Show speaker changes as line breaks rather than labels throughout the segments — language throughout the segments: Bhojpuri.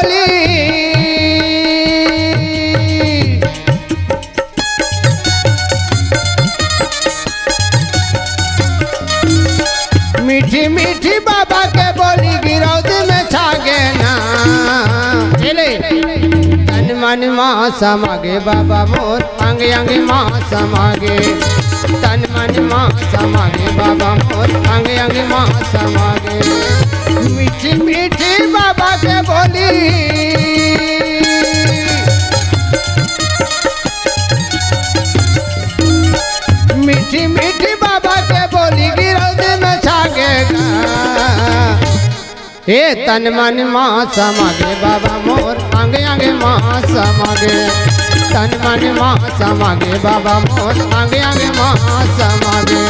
बोली मीठी मीठी बाबा के बोली गिरौदी में छागे ना तन मन माँ समागे बाबा मोर अंगे अंगे माँ समागे तन मन माँ समागे बाबा मोर अंगे अंगे माँ समागे मीठी मीठी बाबा के बोली मीठी मीठी बाबा के बोली गिरौदी में छागेगा हे तन मन माँ समागे बाबा मोर आगे आगे माँ समागे तन मन माँ समागे बाबा मोर आगे आगे माँ समागे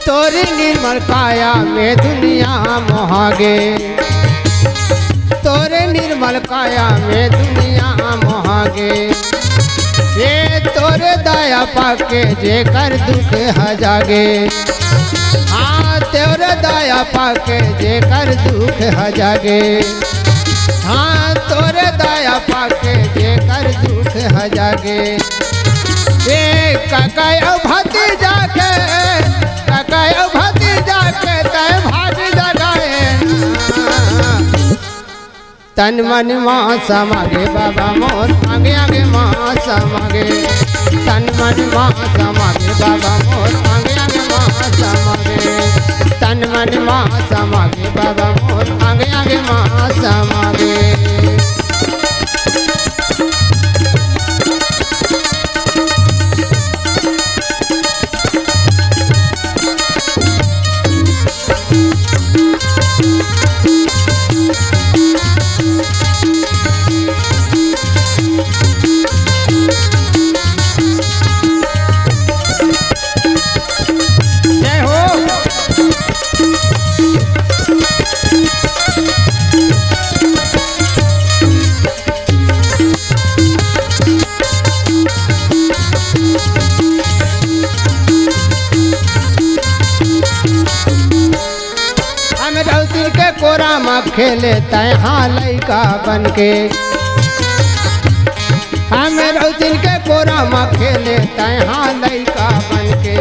तोरी निर्मल काया में दुनिया मोहागे तोरे निर्मल काया में दुनिया मोहागे ये तोरे दया पाके जे कर दुख हजागे हाँ तोरे दया पाके जे कर दुख हजागे हाँ तोरे दया पाके जे कर दुख हजागे ये काका भतीजा के भतीजा के तय भाग जगाए तन मन माँ समागे बाबा मोर आगे आगे माँ समागे तन मन माँ समागे बाबा मोर आगे आगे माँ समागे तन मन माँ समागे बाबा मोर आगे आगे माँ समागे कोरा में खेले तहाँ लैका बन के हमें दिन के कोरा में खेले तहाँ लैका बन के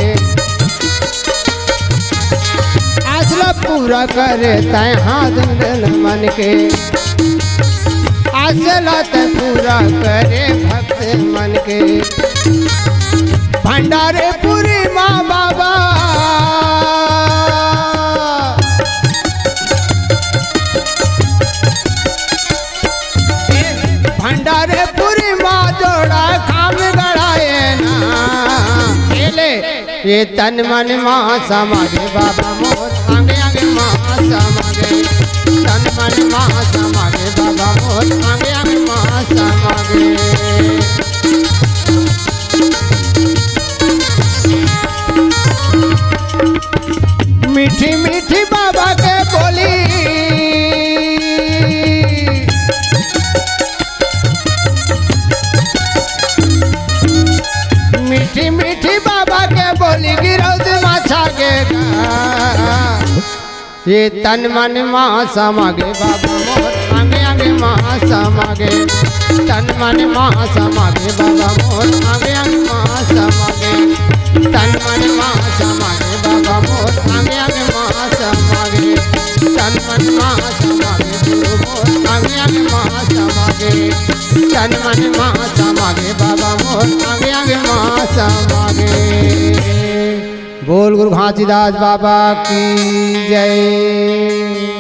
आसला पूरा करे तहाँ दुल्हन मन के आसला त पूरा करे भक्त मन के भंडारे पूरी माँ बाबा भंडारे पूरी माँ जोड़ा खाम गड़ाए ना ये तन मन माँ समागे बाबा मोर आगे आगे माँ समागे तन मन माँ समागे बाबा मोर आगे आगे माँ समागे मीठी मीठी बाबा के बोली मीठी मीठी बाबा के बोली गिरौद माछा के ये तन मन माँ समागे बाबा मोर आगे आगे माँ समागे तन मन माँ समागे बाबा मोर आगे आगे माँ समागे तन मन माँ समागे बाबा मोर आगे आगे माँ समागे तन मन माँ समागे गुरु मोर आगे आगे माँ समागे तन मन माँ समागे बाबा मोर आगे आगे माँ समागे। बोल गुरु घासीदास बाबा की जय।